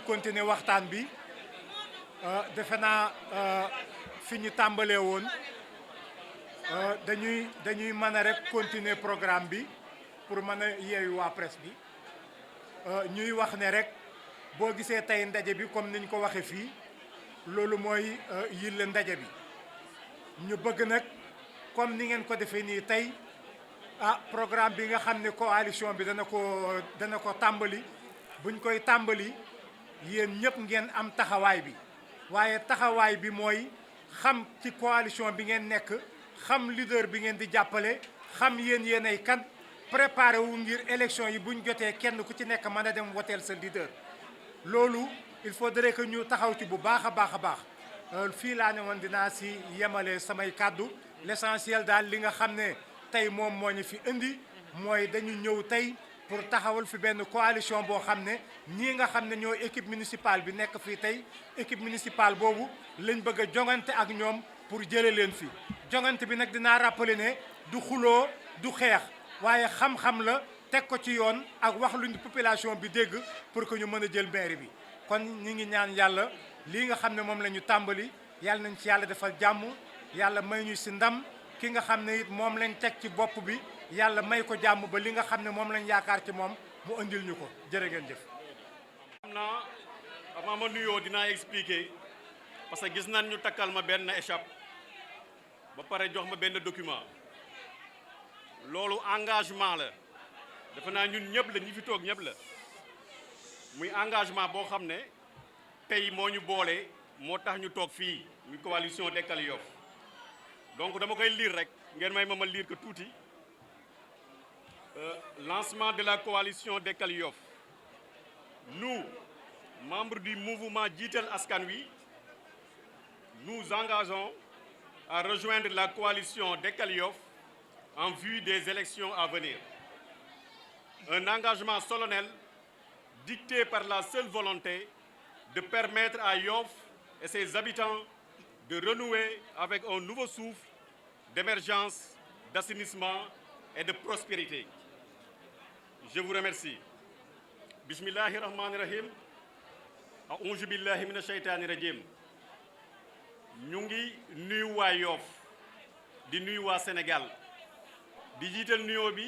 continuer waxtaan bi defe naa fi ñu tàmbalee woon dañuy mën a rek continuer programme bi pour mën a yeewu waa presse bi ñuy wax ne rek boo gisee tey ndaje bi comme niñ ko waxee fii loolu mooy yille ndaje bi ñu bëgg nag comme ni ngeen ko defee nii tey programme bi nga xam ne coalition bi dana ko tàmbali buñ koy tàmbali yéen ñëpp ngeen am taxawaay bi waaye taxawaay bi mooy xam ci coalition bi ngeen nekk xam leader bi ngeen di jàppale xam yéen ay kan préparé wu ngir élection yi buñ jotee kenn ku ci nekk mën a dem woteel sa leader loolu il faudrait que ñu taxaw ci bu baax a baax a baax fii laa ne woon dinaa si yemale samay kàddu l'essentiel daal li nga xam ne tey moom moo ñu fi indi mooy dañu ñëw tey pour taxawal fi benn coalition boo xam ne ñii nga xam ne ñoo équipe municipale bi nekk fii tey équipe municipale boobu lañ bëgg a jongante ak ñoom pour jële leen fi jongante bi nag dinaa rappeler ne du xuloo du xeex waaye xam-xam la teg ko ci yoon ak wax luñ population bi dégg pour que ñu mën a jël mairie bi kon ñi ngi ñaan yàlla lii nga xam ne moom la ñu tàmbali yàlla nañ ci yàlla defal jàmm yàlla may ñu si ndam ki nga xam ne it moom lañ teg ci bopp bi yàlla may ko jàmm ba li nga xam ne moom lañ yaakaar ci moom mu indil ñu ko jërë ngeen jëf. xam naa avant ma nuyoo dinaa expliquer parce que gis nañ ñu takkal ma benn échappe ba pare jox ma benn document loolu engagement la defe naa ñun ñëpp la ñi fi toog ñëpp la muy engagement boo xam ne tey moo ñu boole moo tax ñu toog fii muy coalition Dekkali Yoff donc dama koy lire rek ngeen may ma lire ko tuuti. Lancement de la coalition Dekkali Yoff. Nous, membres du mouvement Jiital Askan Wi, nous engageons à rejoindre la coalition Dekkali Yoff en vue des élections à venir. Un engagement solennel dicté par la seule volonté de permettre à Yoff et ses habitants de renouer avec un nouveau souffle d'émergence, d'assainissement et de prospérité. Je vous remercie. Bismillahi rahmani rahim. A'uuzu billahi mina shaytaani rajim. ñu ngi nuyu waa Yoff di nuyu waa Sénégal di jiital nuyoo bi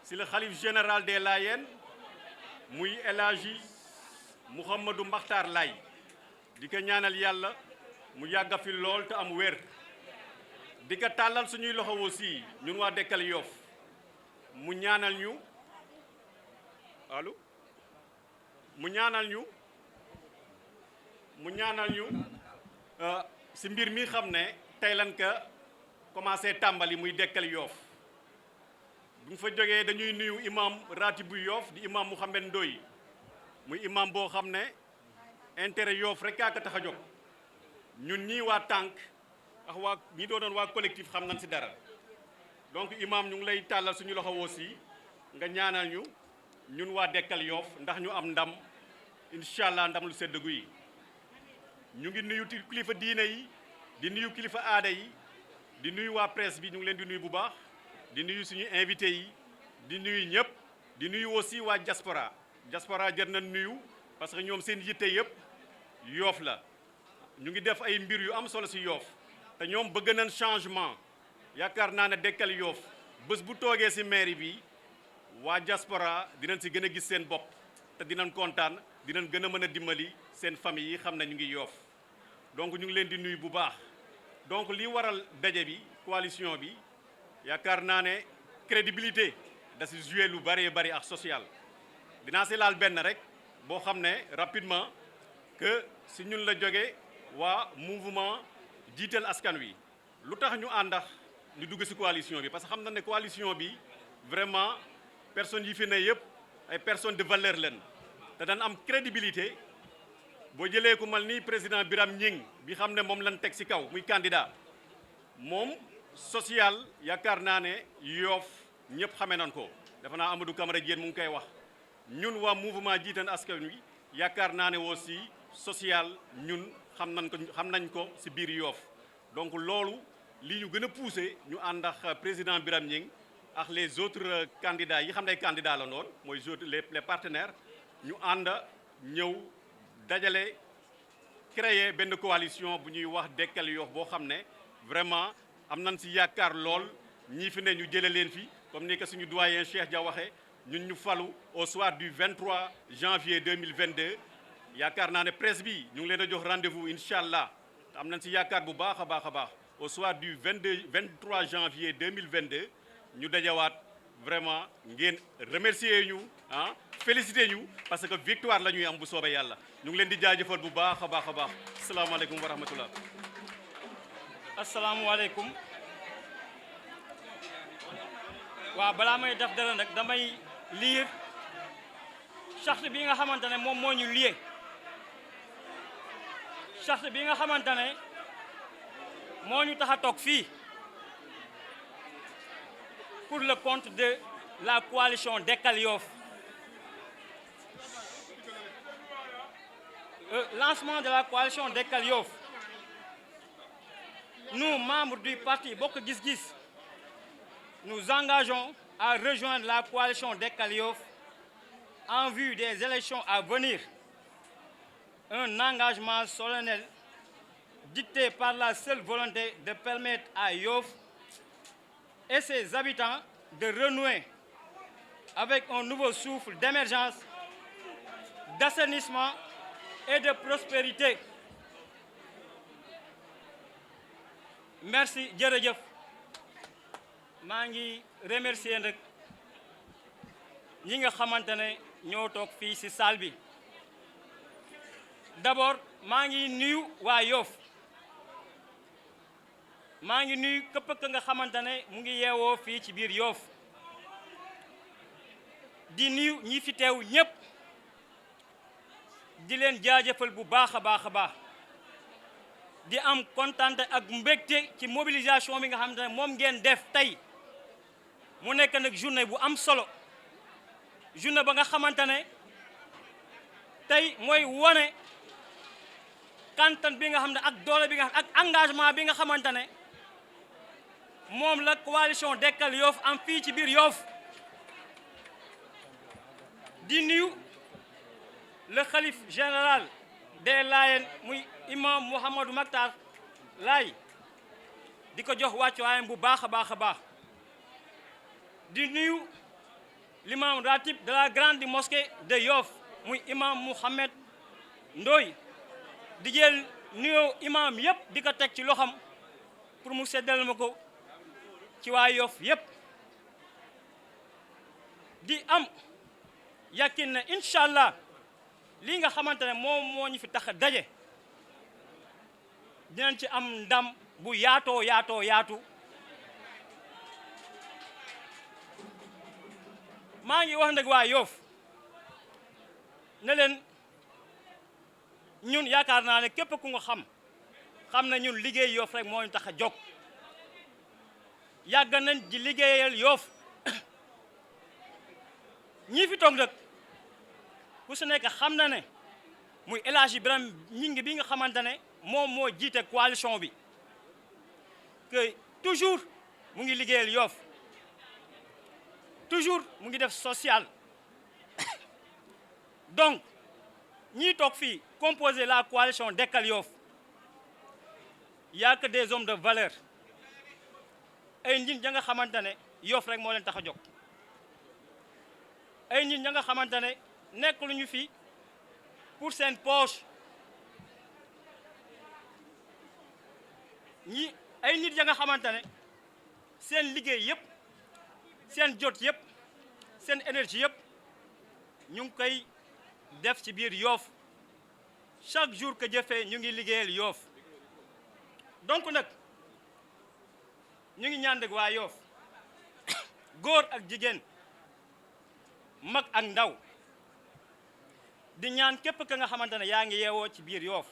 ci le xalif général des Layènes muy El Hadji Mouhamadou Makhtar Laye di ko ñaanal yàlla mu yàgga fi lool te am wér di ko tàllal suñuy loxo aussi ñun waa Dekkali Yoff mu ñaanal ñu allo mu ñaanal ñu si mbir mi xam ne tey lan ka commencé tàmbali muy Dekkali Yoff bu ñu fa jógee dañuy nuyu imam ratibu Yoff di imam Mouhamed Ndoye muy imam boo xam ne intérêt Yoff rek kaa ko tax a jóg ñun ñii waa tànk ak waa ñi doonoon waa collectif xam nañ si dara donc imam ñu ngi lay tàllal suñu loxo aussi nga ñaanal ñu ñun waa Dekkali Yoff ndax ñu am ndam incha allah ndam lu sedd guy ñu ngi nuyu kilifa diine yi di nuyu kilifa aada yi di nuyu waa presse bi ñu ngi leen di nuyu bu baax di nuyu suñu invité yi di nuyu ñëpp di nuyu aussi waa diaspora jër na nuyu parce que ñoom seen yitte yëpp Yoff la ñu ngi def ay mbir yu am solo si Yoff te ñoom bëgg nañ changement yaakaar naa ne Dekkali Yoff bés bu toogee si mairie bi waa diaspora dinañ si gën a gis seen bopp te dinañ kontaan dinañ gën a mën a dimbali seen famille yi xam ne ñu ngi Yoff donc ñu ngi leen di nuyu bu baax donc li waral daje bi coalition bi yaakaar naa ne crédibilité da si joué lu bëree bëri ak social dinaa si laal benn rek boo xam ne rapidement que si ñun la jóge waa mouvement Jiital Askan Wi lu tax ñu àndax ñu dugg si coalition bi parce que xam na ne coalition bi vraiment personnes yi fi ne yëpp ay personnes de valeur leen te daan am crédibilité boo jëlee ku mal ni président Biram Ñing bi xam ne moom lañ teg ci kaw muy candidat moom social yaakaar naa ne Yoff ñëpp xamee nañ ko dafa naa Amadou Camara Diène mu ngi koy wax ñun waa mouvement Jiital Askan Wi yaakaar naa ne aussi social ñun xam nañ ko ci biir Yoff donc loolu li ñu gën a poussé ñu ànd ak président Biram Ñing ak les autres candidats yi xam ne ay candidats la noonu mooy les partenaires ñu ànd ñëw dajale créer benn coalition bu ñuy wax Dekkal Yoff boo xam ne vraiment am nañ si yaakaar lool ñii fi ne ñu jëlee leen fi comme ni ko suñu doyen Cheikh Dia waxee ñun ñu falu au soir du 23 janvier 2022 yaakaar naa ne presse bi ñu ngi leen a jox rendez-vous incha allah am nañ si yaakaar bu baax a baax a baax au soir du 23 janvier 2022 ñu dajawaat vraiment ngeen remercier ñu féliciter ñu parce que victoire la ñuy am bu soobee yàlla ñu ngi leen di jaajëfal bu baax a baax a baax asalaamaaleykum wa rahmatullah. asalaamualeykum. waaw balaa may def dara nag damay lire charte bi nga xamante ne moom moo ñu lié charte bi nga xamante ne moo ñu tax a toog fii pour le compte de la coalition Dekkal Yoff. Lancement de la coalition Dekkal Yoff. Nous, membres du parti Bokk Gis Gis, nous engageons à rejoindre la coalition Dekkal Yoff en vue des élections à venir. Un engagement solennel dicté par la seule volonté de permettre à Yoff et ses habitants de renouer avec un nouveau souffle d'émergence, d'assainissement et de prospérité. Merci jërëjëf maa ngi remercier nag ñi nga xamante ne ñoo toog fii ci salle bi d'abord maa ngi nuyu waa Yoff maa ngi nuyu képp ka nga xamante ne mu ngi yeewoo fii ci biir Yoff di nuyu ñi fi teew ñépp di leen jaajëfal bu baax a baax a baax di am kontaan ak mbégte ci mobilisation bi nga xamante ne moom ngeen def tey mu nekk nag journée bu am solo journée ba nga xamante ne tey mooy wane kantan bi nga xam ne ak doole bi nga xam ak engagement bi nga xamante ne moom la coalition Dekkal Yoff am fii ci biir Yoff di nuyu le khalife général des Layènes muy imam Mouhamadou Makhtar Laye di ko jox wàccuwaayam bu baax a baax a baax di nuyu l'imam ratib de la grande mosquée de Yoff muy imam Mouhamed Ndoye di jël nuyoo imam yépp di ko teg ci loxam pour mu seddal ma ko ci waa Yoff yépp di am yàqin ne incha allah lii nga xamante ne moom moo ñu fi tax a daje dinañ ci am ndam bu yaatoo yaatu maa ngi wax nag waa Yoff ne leen ñun yaakaar naa ne képp ku nga xam na ñun liggéey Yoff rek moo ñu tax a jóg yàgg nañ di liggéeyal Yoff ñii fi toog nag ku su nekk xam na ne muy El Hadji Birame Gningue bi nga xamante ne moom moo jiite coalition bi que toujours mu ngi liggéeyal Yoff toujours mu ngi def social donc ñii toog fii composer la coalition Dekkal Yoff y a que des hommes de valeur ay nit ña nga xamante ne Yoff rek moo leen tax a jóg ay nit ña nga xamante ne nekk lu ñu fi pour seen poche ñi ay nit ya nga xamante ne seen liggéey yëpp seen jot yëpp seen énergie yëpp ñu ngi koy def ci biir Yoff chaque jour que jëfee ñu ngi liggéeyal Yoff donc nag ñu ngi ñaan dëgg waa Yoff góor ak jigéen mag ak ndaw di ñaan képp ka nga xamante ne yaa ngi yeewoo ci biir Yoff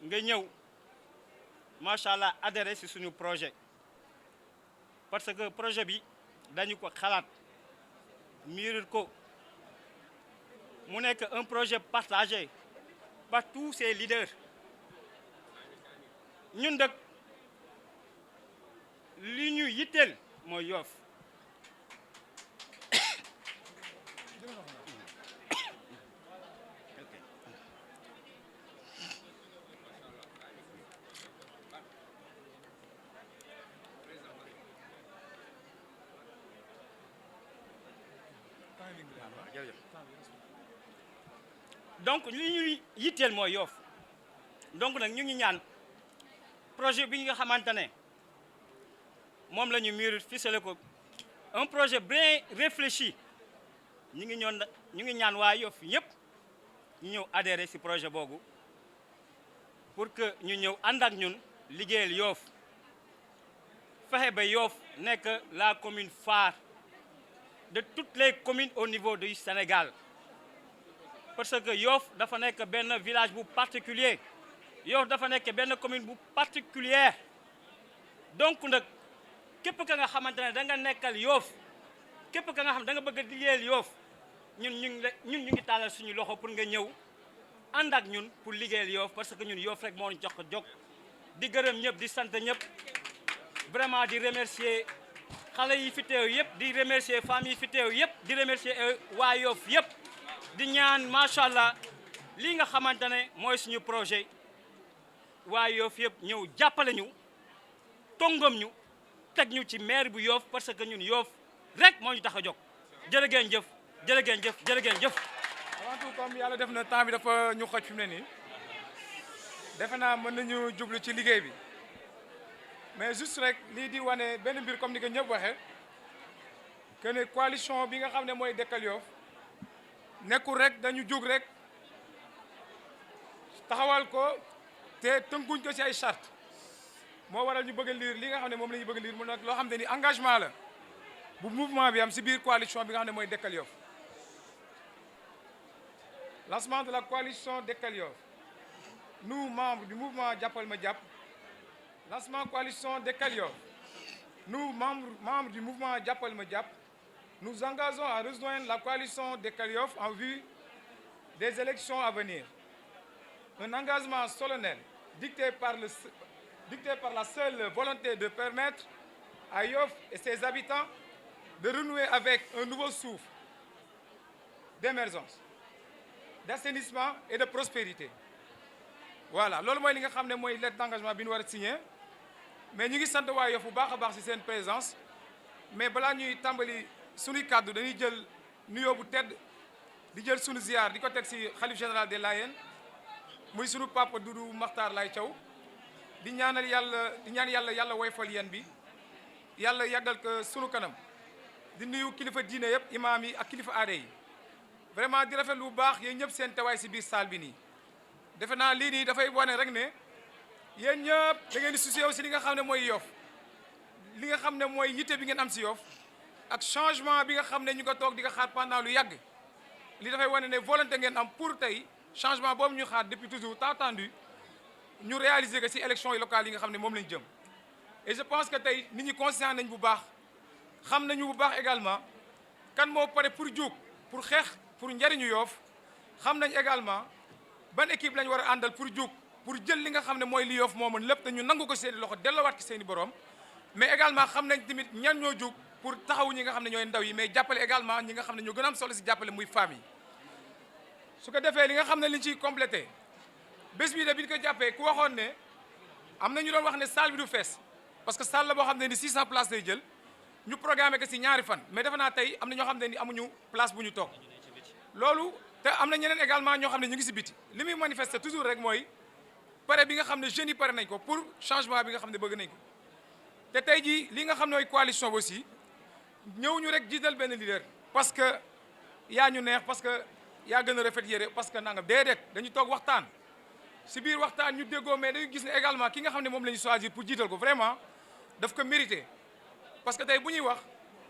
nga ñëw macha allah adhéré ci suñu projet parce que projet bi dañu ko xalaat miirir ko mu nekk un projet partagé par tous ces leaders ñun dëkk li ñu yitteel mooy Yoff jërëjëf donc li ñuy yitteel mooy Yoff donc nag ñu ngi ñaan projet bi nga xamante ne moom la ñu mûrir ficelé ko un projet bien réfléchi ñu ngi ñaan waa Yoff ñëpp ñu ñëw adhéré ci projet boobu pour que ñu ñëw ànd ak ñun liggéeyal Yoff fexe ba Yoff nekk la commune phare de toutes les communes au niveau du Sénégal parce que Yoff dafa nekk benn village bu particulier Yoff dafa nekk benn commune bu particulière donc nag képp ka nga xamante ne da nga nekkal Yoff képp ka nga xam da nga bëgg a liggéeyal Yoff ñun ñu ngi tàllal suñu loxo pour nga ñëw ànd ak ñun pour liggéeyal Yoff parce que ñun Yoff rek moo ñu jox ko jóg di gërëm ñëpp di sant ñëpp vraiment di remercier xale yi fi teew yëpp di remercier famille yi fi teew yëpp di remercier waa Yoff yëpp di ñaan macha allah lii nga xamante ne mooy suñu projet waa Yoff yëpp ñëw jàppale ñu tongam ñu teg ñu ci maire bu Yoff parce que ñun Yoff rek moo ñu tax a jóg jërë ngeen jëf jërë ngeen jëf jërë ngeen jëf. avant tout comme yàlla def na temps bi dafa ñu xoj fi mu ne nii defe naa mën nañu jublu ci liggéey bi mais juste rek lii di wane benn mbir comme ni ko ñëpp waxee que ne coalition bi nga xam ne mooy Dekkal Yoff nekkul rek dañu jóg rek taxawal ko te tënkuñ ko ci ay charte moo waral ñu bëgg a lire li nga xam ne moom la ñu bëgg a lire mu nag loo xam ne ni engagement la bu mouvement bi am ci biir coalition bi nga xam ne mooy Dekkal Yoff lancement de la coalition Dekkal Yoff nous membres du mouvement Jàppal Ma Jàpp lancement coalition Dekkal Yoff nous membres du mouvement Jàppal Ma Jàpp nous engageons à rejoindre la coalition Dekkal Yoff en vue des élections à venir. Un engagement solennel dicté par la seule volonté de permettre à Yoff et ses habitants de renouer avec un nouveau souffle d'émergence, d'assainissement et de prospérité. Voilà loolu mooy li nga xam ne mooy lettre d'engagement bi ñu war a signé mais ñu ngi sant waa Yoff bu baax a baax ci seen présence mais balaa ñuy tàmbali suñuy kàddu dañuy jël nuyoo bu tedd di jël sunu ziar di ko teg ci xalif général des Layènes muy sunu papa Doudou Makhtar Laye Thiaw di ñaan yàlla woyfal yéen bi yàlla yàggal ko sunu kanam di nuyu kilifa diine yëpp imaam yi ak kilifa aada yi vraiment di rafetlu bu baax yéen ñëpp seen teewaay ci biir salle bi nii defe naa lii nii dafay wane rek ne yéen ñëpp da ngeen di soucier aussi li nga xam ne mooy Yoff li nga xam ne mooy yitte bi ngeen am ci Yoff ak changement bi nga xam ne ñu ko toog di ko xaar pendant lu yàgg li dafay wane ne volonté ngeen am pour tey changement boobu ñu xaar depuis toujours tant attendu ñu réaliser que ci élections yi locales yi nga xam ne moom lañ jëm et je pense que tey nit ñi conscient nañ bu baax xam nañu bu baax également kan moo pare pour jóg pour xeex pour njariñu Yoff xam nañ également ban équipe lañ war a àndal pour jóg pour jël li nga xam ne mooy li Yoff moo mën lépp te ñu nangu ko seeni loxo delloowaat ki seeni borom mais également xam nañ tamit ñan ñoo jóg pour taxawu ñi nga xam ne ñooy ndaw yi mais jàppale également ñi nga xam ne ñoo gën a am solo ci jàppale muy femmes yi su ko defee li nga xam ne liñ ciy complété bés bii de bi ñu ko jàppee ku waxoon ne am na ñu doon wax ne salle bi du fees parce que salle la boo xam ne ni 600 places lay jël ñu programmé ko ci ñaari fan mais defe naa tey am na ñoo xam ne ni amuñu place bu ñu toog loolu te am na ñeneen également ñoo xam ne ñu ngi ci biti li muy manifester toujours rek mooy pare bi nga xam ne jeunes yi pare nañ ko pour changement bi nga xam ne bëgg nañ ko te tey jii li nga xam ne mooy coalition bi aussi ñëw ñu rek jiital benn leader parce que yaa ñu neex parce que yaa gën a rafet yére parce que nangam déedéet dañu toog waxtaan ci biir waxtaan ñu déggoo mais dañu gis ne également ki nga xam ne moom la ñu choisir pour jiital ko vraiment daf ko mérité parce que tey bu ñuy wax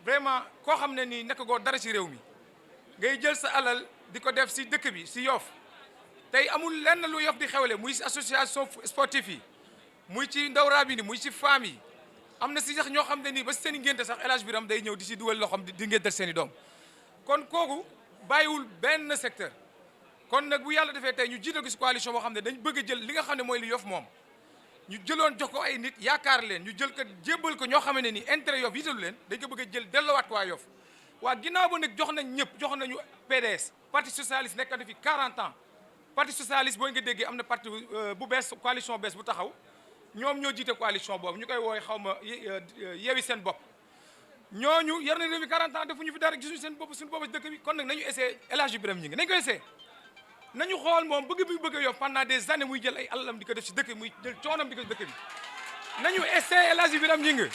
vraiment koo xam ne nii nekk goo dara ci réew mi ngay jël sa alal di ko def ci dëkk bi ci Yoff tey amul lenn lu Yoff di xewle muy ci association sportive yi muy ci ndaw raab yi muy ci femmes yi am na ci sax ñoo xam ne nii ba seen i ngénte sax El Hadj Biram day ñëw di ci dugal loxoom di ngéntal seen i doom kon kooku bàyyiwul benn secteur kon nag bu yàlla defee tey ñu jiital ko ci coalition boo xam ne dañ bëgg a jël li nga xam ne mooy li Yoff moom ñu jëloon jox ko ay nit yaakaar leen ñu jël ko jébbal ko ñoo xam ne nii intérêt Yoff yitalu leen dañ ko bëgg a jël delloowaat ko waa Yoff waa ginnaaw ba nag jox nañ ñëpp jox nañu PDS parti socialiste nekk na fi 40 ans parti socialiste boo nga déggee am na parti bu bees coalition bees bu taxaw ñoom ñoo jiite coalition boobu ñu koy woowee xaw ma yewi seen bopp ñooñu yar nañ réew mi 40 ans defuñu fi dara gisuñu seen bopp suñu bopp ci dëkk bi kon nag nañu essayé El Hadji Birame Gningue nañ ko essayé nañu xool moom bëgg bi bëgg a Yoff pendant des années muy jël ay alalam di ko def si dëkk bi muy jël coonam di ko dëkk bi nañu essayé El Hadji Birame Gningue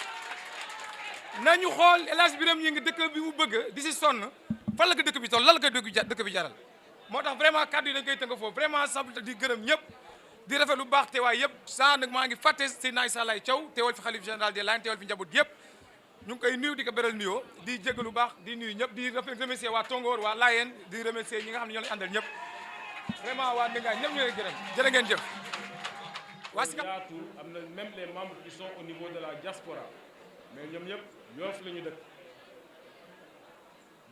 nañu xool El Hadji Birame Gningue dëkk bi mu bëgg di si sonn fan la ko dëkk bi toll lan la ko dëkk bi jaral moo tax vraiment kàddu yi dañ koy tënk foofu vraiment sant di gërëm ñëpp di rafet lu baax teewaay yëpp saa nag maa ngi fàtte Seydina Issa Laye Thiaw teewal fi xalif général des Layènes teewal fi njaboot yëpp ñu ngi koy nuyu di ko beral nuyoo di jégalu baax di nuyu ñëpp di remercier waa Tongoor waa Layène di remercier ñi nga xam ne ñoo lay àndal ñëpp vraiment waa Ndingaan ñëpp ñoo leen gërëm jërë ngeen jëf. waa si yaatu am na même les membres qui sont au niveau de la diaspora mais ñoom ñëpp Yoff la ñu dëkk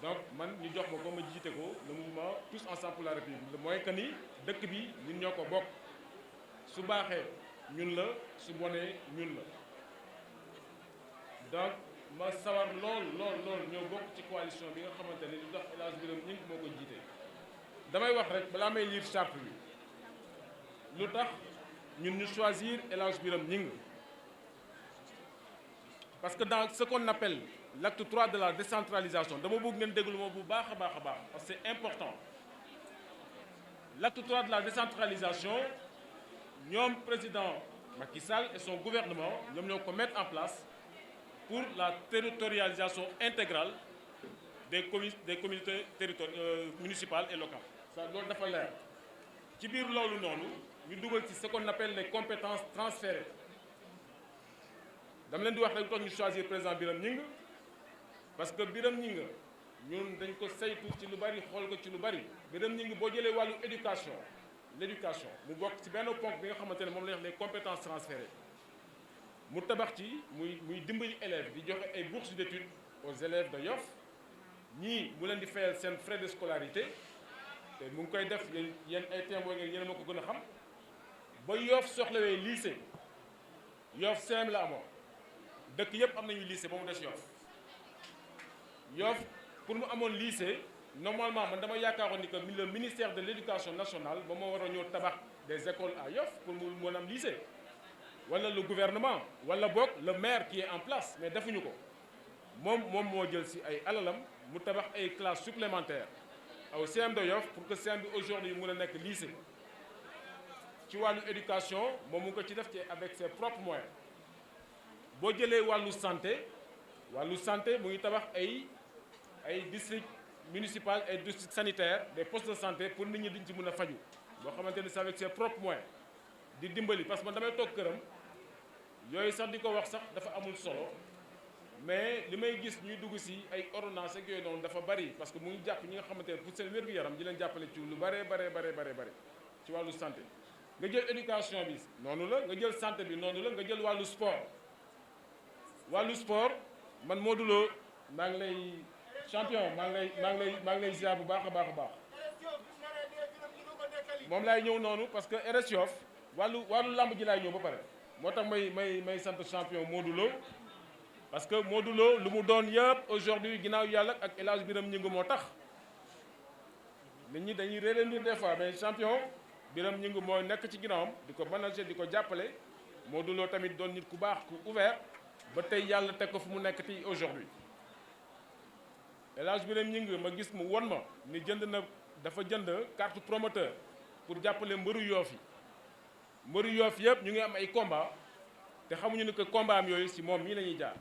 donc man ñu jox ma ko ma jiite ko le mouvement tous ensemble pour la République mooy que ni dëkk bi ñun ñoo ko bokk su baaxee ñun la su bonee ñun la donc ma sawar lool ñoo bokk ci coalition bi nga xamante ne lu tax El Hadji Birame Gningue moo ko jiite damay wax rek balaa may lire charte bi lu tax ñun ñu choisir El Hadji Birame Gningue parce que dans ce qu'on appelle l'acte 3 de la décentralisation dama bëgg ngeen déglu ma bu baax a baax parce que c'est important l'acte 3 de la décentralisation ñoom président Macky Sall et son gouvernement ñoom ñoo ko mettre en place pour la territorialisation intégrale des communautés municipales et locales. ça loolu dafa leer ci biir loolu noonu ñu dugal ci ce qu'on appelle les compétences transférées dama leen di wax rek tax ñu choisir président Birame Gningue parce que Birame Gningue ñun dañ ko saytu ci lu bari xool ko ci lu bari Birame Gningue boo jëlee wàllu l'éducation mu bokk ci benn ponk bi nga xamante ne moom la ñuy wax les compétences transférées mu tabax ci muy dimbali élèves di joxe ay bourses d'études aux élèves de Yoff ñii mu leen di fayal seen frais de scolarité te mu ngi koy def yéen ay témoins ngeen yéen a ma ko gën a xam ba Yoff soxlawee lycée Yoff CM la amoon dëkk yëpp am nañu lycée ba mu des Yoff pour mu amoon lycée normalement man dama yaakaaroon ni que le ministère de l'éducation nationale ba moo war a ñëw tabax des écoles à Yoff pour mu mën am lycée wala le gouvernement wala boog le maire qui est en place mais defuñu ko moom moo jël ci ay alalam mu tabax ay classes supplémentaires au CM de Yoff pour que CM bi aujourd'hui mën a nekk lycée ci wàllu éducation moom mu ngi ko ci def ci avec ses propres moyens boo jëlee wàllu santé mu ngi tabax ay district municipal et district sanitaire des postes de santé pour nit ñi diñ ci mën a faju boo xamante ni c'est avec ses propres moyens di dimbali parce que man damay toog këram yooyu sax di ko wax sax dafa amul solo mais li may gis ñuy dugg ci ay ordonnances ak yooyu noonu dafa bari parce que mu ngi jàpp ñi nga xamante ne pour seen wér-gu-yaram di leen jàppale ci lu bare ci wàllu santé nga jël éducation bi noonu la nga jël santé bi noonu la nga jël wàllu sport man Modou Lo maa ngi lay champion maa ngi lay ziar bu baax a baax moom laay ñëw noonu parce que RS Yoff wàllu lamb ji laay ñëw ba pare moo tax may sant champion Modou Lo parce que Modou Lo lu mu doon yëpp aujourd'hui ginnaaw yàlla ak El Hadji Birame Gningue moo tax nit ñi dañuy réeréer des fois mais champion Birame Gningue mooy nekk ci ginnaawam di ko manager di ko jàppale Modou Lo tamit doon nit ku baax ku ouvert ba tey yàlla teg ko fu mu nekk tey aujourd'hui El Hadji Birame Gningue ma gis mu won ma ni dafa jënd carte promoteur pour jàppale mbëru Yoff yëpp ñu ngi am ay combat te xamuñu ni que combat am yooyu si moom mii la ñuy jaar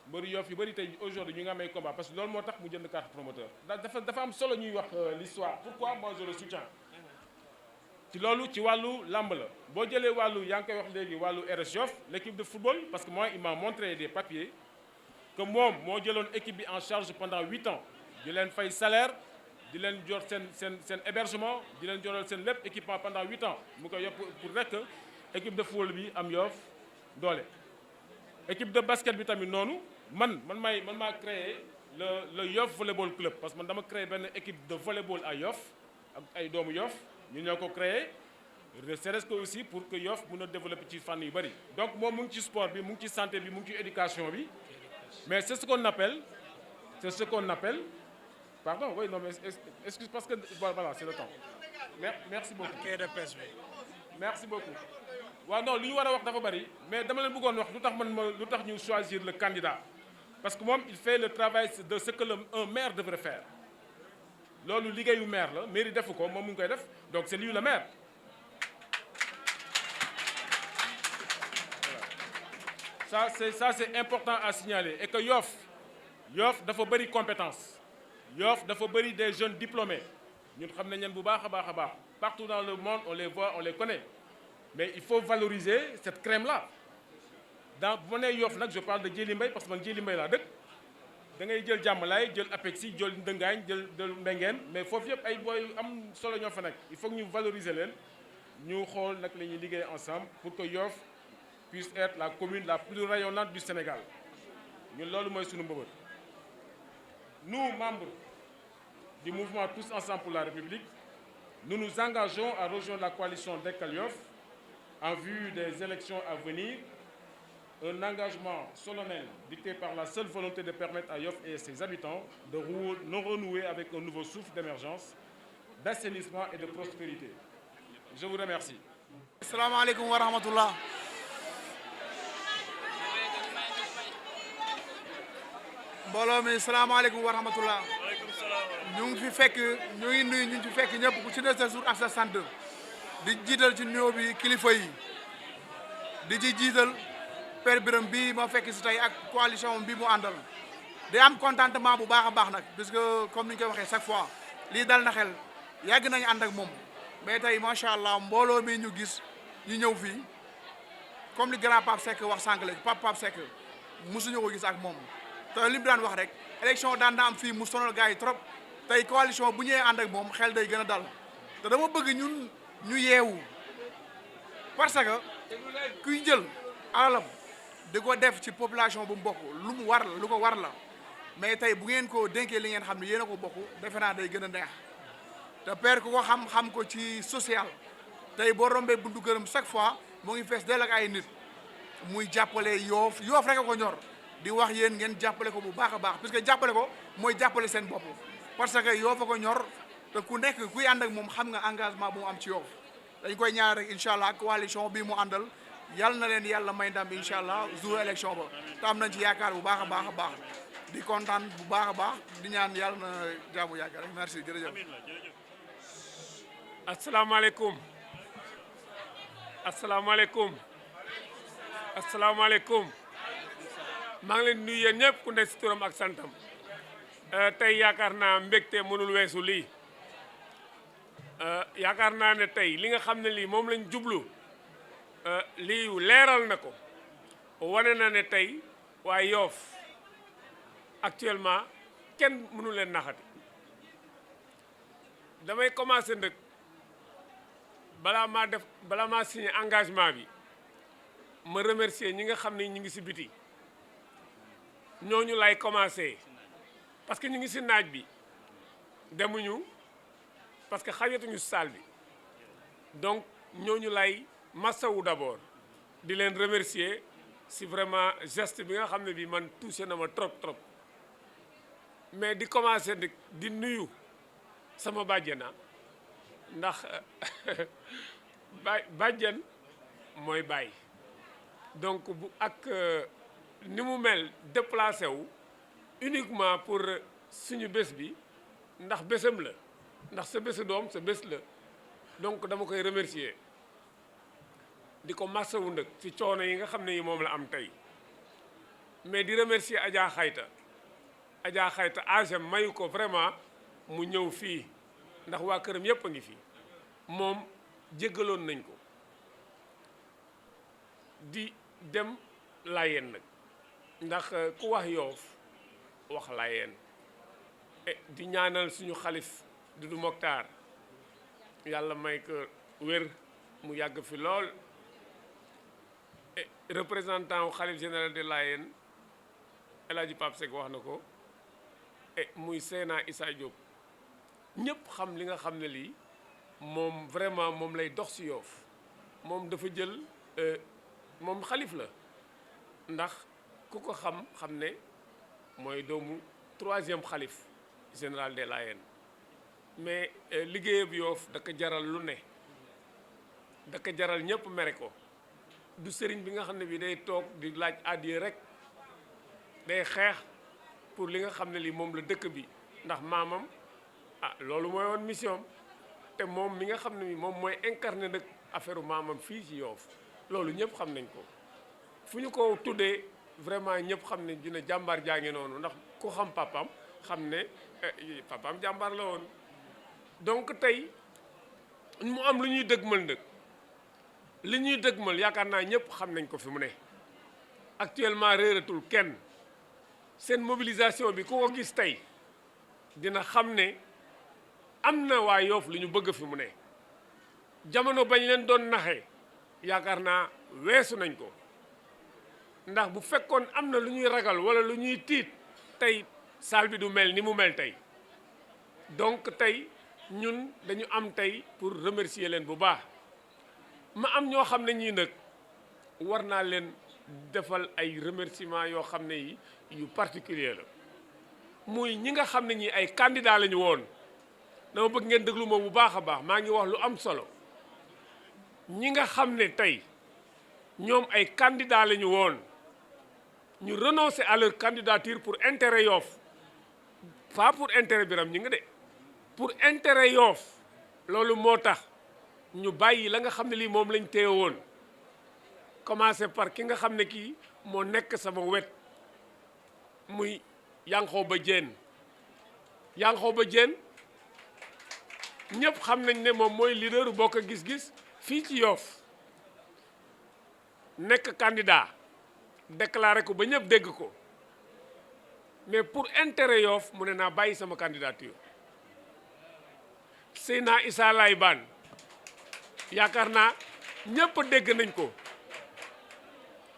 mbëru Yoff yu bëri tey aujourd'hui ñu ngi am ay combat parce que loolu moo tax mu jënd carte promoteur dafa am solo ñuy wax l'histoire pourquoi moi je le soutiens ci loolu ci wàllu lamb la boo jëlee wàllu yaa ngi koy wax léegi wàllu RS Yoff l'équipe de football parce que moi il m'a montré des papiers que moom moo jëloon équipe bi en charge pendant 8 ans di leen fay salaire di leen jor seen hébergement di leen joral seen lépp équipement pendant 8 ans mu koy yóbbu pour rek équipe de football bi am Yoff doole. équipe de basket bi tamit noonu man maa créé le Yoff volleyball club parce que man dama créé benn équipe de volleyball à Yoff ak ay doomu Yoff ñu ñoo ko créé c'est que aussi pour que Yoff mën a développer ci fànn yu bari donc moom mu ngi ci sport bi mu ngi ci santé bi mu ngi ci éducation bi mais c'est ce qu'on appelle pardon oui non mais excuse parce que voilà c'est le temps merci beaucoup. merci beaucoup. waaw non li ñu war a wax dafa bari mais dama leen bëggoon wax lu tax ñu choisir le candidat parce que moom il fait le travail de ce que un maire devrait faire loolu liggéeyu maire la mairie defu ko moom mu ngi koy def donc c'est lui le maire. Voilà. Ça c'est important à signaler et que Yoff dafa bëri compétence Yoff dafa bëri des jeunes diplômés ñun xam nañ leen bu baax a baax partout dans le monde on les voit on les connaît mais il faut valoriser cette crème là. bu ma nee Yoff nag je parle de Djily Mbaye parce que man Djily Mbaye laa dëkk da ngay jël jàmmalaay jël Apexi jël Ndëngaañ jël Mbengeen mais foofu yëpp ay booy am solo ñoo fa nekk il faut que ñu valoriser leen ñu xool nag la ñuy liggéey ensemble pour que Yoff puisse être la commune la plus rayonnante du Sénégal ñun loolu mooy sunu mbëbët. Nous, membres du mouvement Tous Ensemble pour la République, nous nous engageons à rejoindre la coalition Dekkal Yoff en vue des élections à venir. Un engagement solennel dicté par la seule volonté de permettre à Yoff et ses habitants de renouer avec un nouveau souffle d'émergence, d'assainissement et de prospérité. Je vous remercie. Assalamu alaikum wa rahmatullah. Mbooloo mi salaamaaleykum wa rahmatullah. ñu ngi fi fekk ñu ngi nuyu ñu fi fekk ñëpp ku ci ne sa tur ak sa sant di jiital ci nuyoo bi kilifa yi di ci jiital Père Birame bii ma fekk si tey ak coalition bi mu àndal di am contentement bu baax a baax nag puisque comme ni ñu koy waxee chaque fois lii dal na xel yàgg nañu ànd ak moom mais tey macha allah mbooloo mi ñu gis ñu ñëw fii comme li grand Pape Seck wax sànq léegi Pape Seck mosuñu ko gis ak moom. te li mu daan wax rek élection daan na am fii mu sonal gars yi trop tey coalition bu ñëwee ànd ak moom xel day gën a dal te dama bëgg ñun ñu yeewu parce que kuy jël alalam di ko def ci population bu mu bokk lu mu war la lu ko war la mais tey bu ngeen ko dénkee li ngeen xam ne yéen a ko bokk defe naa day gën a neex te père ku ko xam ko ci social tey boo rombee buntu gërëm chaque fois moo ngi fees del ak ay nit muy jàppale Yoff rek a ko ñor. di wax yéen ngeen jàppale ko bu baax a baax parce que jàppale ko mooy jàppale seen bopp parce que Yoff a ko ñor te ku nekk kuy ànd ak moom xam nga engagement bu mu am ci Yoff dañ koy ñaan rek incha allah coalition bi mu àndal yal na leen yàlla may ndam incha allah jour élection ba te am nañ ci yaakaar bu baax a baax a baax di kontaan bu baax a baax di ñaan yàlla na jaamu yaakaar rek merci jërëjëf. asalaamaaleykum asalaamaaleykum asalaamaaleykum. maa ngi leen nuyu yéen ñëpp ku nekk si turam ak santam tey yaakaar naa mbégte mënul weesu lii yaakaar naa ne tey li nga xam ne lii moom lañ jublu lii leeral na ko wane na ne tey waaye Yoff actuellement kenn mënu leen naxati damay commencer nag balaa maa signé engagement bi ma remercier ñi nga xam ne ñu ngi si biti ñooñu lay commencer parce que ñu ngi si naaj bi demuñu parce que xajatuñu salle bi donc ñooñu lay massawu d'abord di leen remercier si vraiment geste bi nga xam ne bi man touché na ma trop mais di commencer di nuyu sama bàjjena ndax bàjjen mooy bàyyi donc bu ak ni mu mel déplacé wu uniquement pour suñu bés bi ndax bésam la ndax sa bésu doom sa bés la donc dama koy remercier di ko massawu nag ci coono yi nga xam ne yi moom la am tey mais di remercier Adja Xayta agem mayu ko vraiment mu ñëw fii ndax waa këram yépp a ngi fii moom jéggaloon nañ ko di dem Layeen nag ndax ku wax Yoff wax Layeen di ñaanal suñu xalif Dudu Mokhtar yàlla may ko wér mu yàgg fi lool représentant wu xalif général de Layeen El Hadji Pape Seck wax na ko muy Seyna Issa Diop ñëpp xam li nga xam ne lii moom vraiment moom lay dox ci Yoff moom dafa jël moom xalif la ndax ku ko xam ne mooy doomu 3e xalif général des Layènes mais liggéeyab Yoff da ko jaral lu ne da ko jaral ñëpp mere ko du sëriñ bi nga xam ne bi day toog di laaj addiya rek day xeex pour li nga xam ne lii moom la dëkk bi ndax maamam loolu mooy woon mission te moom mi nga xam ne moom mooy incarné nag affaire maamam fii ci Yoff loolu ñëpp xam nañ ko fu ñu ko tuddee vraiment ñëpp xam ne dina jàmbaar jaa ngi noonu ndax ku xam papaam xam ne papaam jàmbaar la woon. donc tey mu am lu ñuy dëgmal nag li ñuy dëgmal yaakaar naa ñëpp xam nañ ko fi mu ne actuellement réeratul kenn seen mobilisation bi ku ko gis tey dina xam ne am na waa Yoff lu ñu bëgg fi mu ne jamono bañ leen doon naxee yaakaar naa weesu nañ ko ndax bu fekkoon am na lu ñuy ragal wala lu ñuy tiit tey salle bi du mel ni mu mel tey donc tey ñun dañu am tey pour remercier leen bu baax ma am ñoo xam ne ñii nag war naa leen defal ay remerciement yoo xam ne yi yu particulier la muy ñi nga xam ne ñi ay candidat lañu woon dama bëgg ngeen déglu ma bu baax a baax maa ngi wax lu am solo ñi nga xam ne tey ñoom ay candidat lañu woon ñu renoncer à leur candidature pour intérêt Yoff pas pour intérêt Birame Gningue de pour intérêt Yoff loolu moo tax ñu bàyyi la nga xam ne lii moom lañ téye woon commencé par ki nga xam ne kii moo nekk sama wet muy Yankhoba Diène ñëpp xam nañ ne moom mooy leaderu Bokk Gis Gis fii ci Yoff nekk candidat déclaré ko ba ñëpp dégg ko mais pour intérêt Yoff mu ne naa bàyyi sama candidature Seyna Issa Laye Bane yaakaar naa ñëpp dégg nañ ko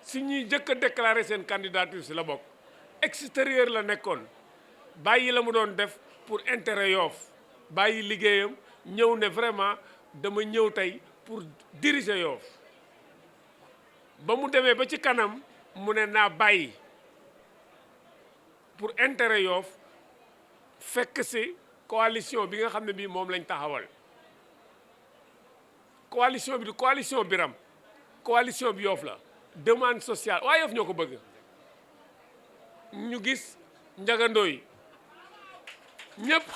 si ñuy jëkk a déclaré seen candidature si la bokk extérieur la nekkoon bàyyi la mu doon def pour intérêt Yoff bàyyi liggéeyam ñëw ne vraiment dama ñëw tey pour diriger Yoff ba mu demee ba ci kanam mu ne naa bàyyi pour intérêt Yoff fekk si coalition bi nga xam ne bii moom lañ taxawal coalition bi du coalition Birame coalition bi Yoff la demande sociale waaye Yoff ñoo ko bëgg ñu gis Ndiaga Ndoye ñëpp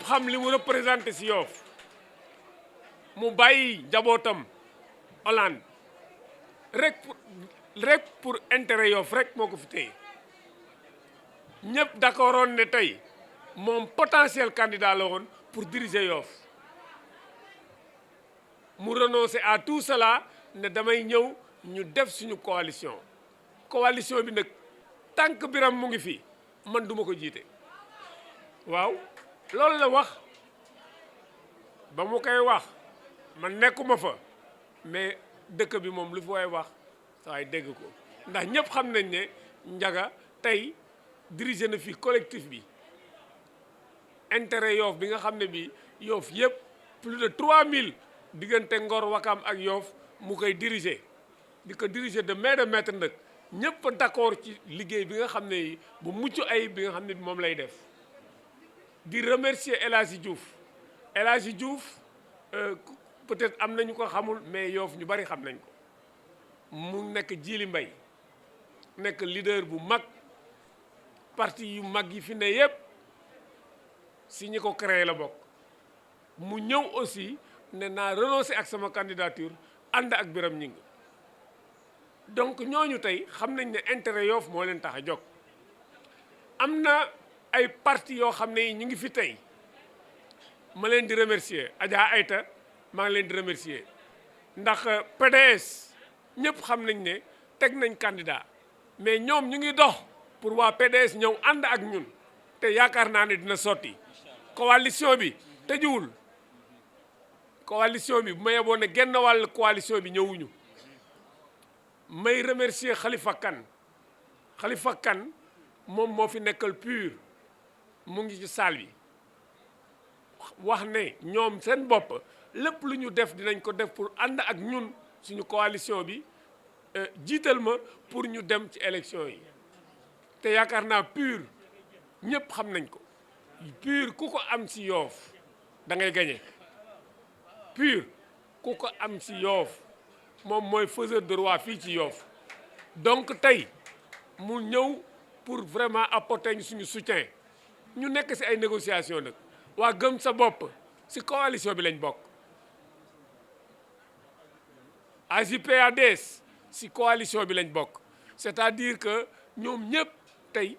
xam li mu représenté si Yoff mu bàyyi njabootam Hollande rek pour intérêt Yoff rek moo ko fi téye ñëpp d'accordoon ne tey moom potentiel candidat la woon pour diriger Yoff mu renoncer à tout cela ne damay ñëw ñu def suñu coalition bi nag tant que Birame mu ngi fi man duma ko jiite waaw loolu la wax ba mu koy wax man nekkuma fa mais dëkk bi moom lu fi waay wax saay dégg ko ndax ñëpp xam nañ ne Ndiaga tey diriger na fi collectif bi intérêt Yoff bi nga xam ne bi Yoff yëpp plus de 3000 diggante Ngor Wakam ak Yoff mu koy diriger di ko diriger de main de maître nag ñëpp d'accord ci liggéey bi nga xam ne bu mucc ayib bi nga xam ne moom lay def di remercier El Hadji Diouf peut-être am nañu ko xamul mais Yoff ñu bari xam nañ ko mu nekk Djily Mbaye nekk leader bu mag parti yu mag yi fi ne yëpp si ñi ko créé la bokk mu ñëw aussi ne naa renoncer ak sama candidature ànd ak Birame Gningue donc ñooñu tey xam nañ ne intérêt Yoff moo leen tax a jóg am na ay parti yoo xam ne ñu ngi fi tey ma leen di remercier Adja Aïta maa ngi leen di remercier ndax PDS ñëpp xam nañ ne teg nañ candidat mais ñoom ñu ngi dox pour waa PDS ñëw ànd ak ñun te yaakaar naa ne dina sotti coalition bi tëjuwul coalition bi bu ma yeboon ne genn wàll coalition bi ñëwuñu may remercier Khalifa Kane moom moo fi nekkal PUR mu ngi ci salle bi wax ne ñoom seen bopp lépp lu ñu def dinañ ko def pour ànd ak ñun suñu coalition bi jiital ma pour ñu dem ci élection yi te yaakaar naa PUR ñëpp xam nañ ko PUR ku ko am ci Yoff da ngay gagné PUR ku ko am ci Yoff moom mooy faiseur de roi fii ci Yoff donc tey mu ñëw pour vraiment apporter ñu suñu soutien ñu nekk ci ay négociations nag waa gëm sa bopp ci coalition bi lañ bokk AJ/PADS ci coalition bi lañ bokk c'est-à-dire que ñoom ñëpp tey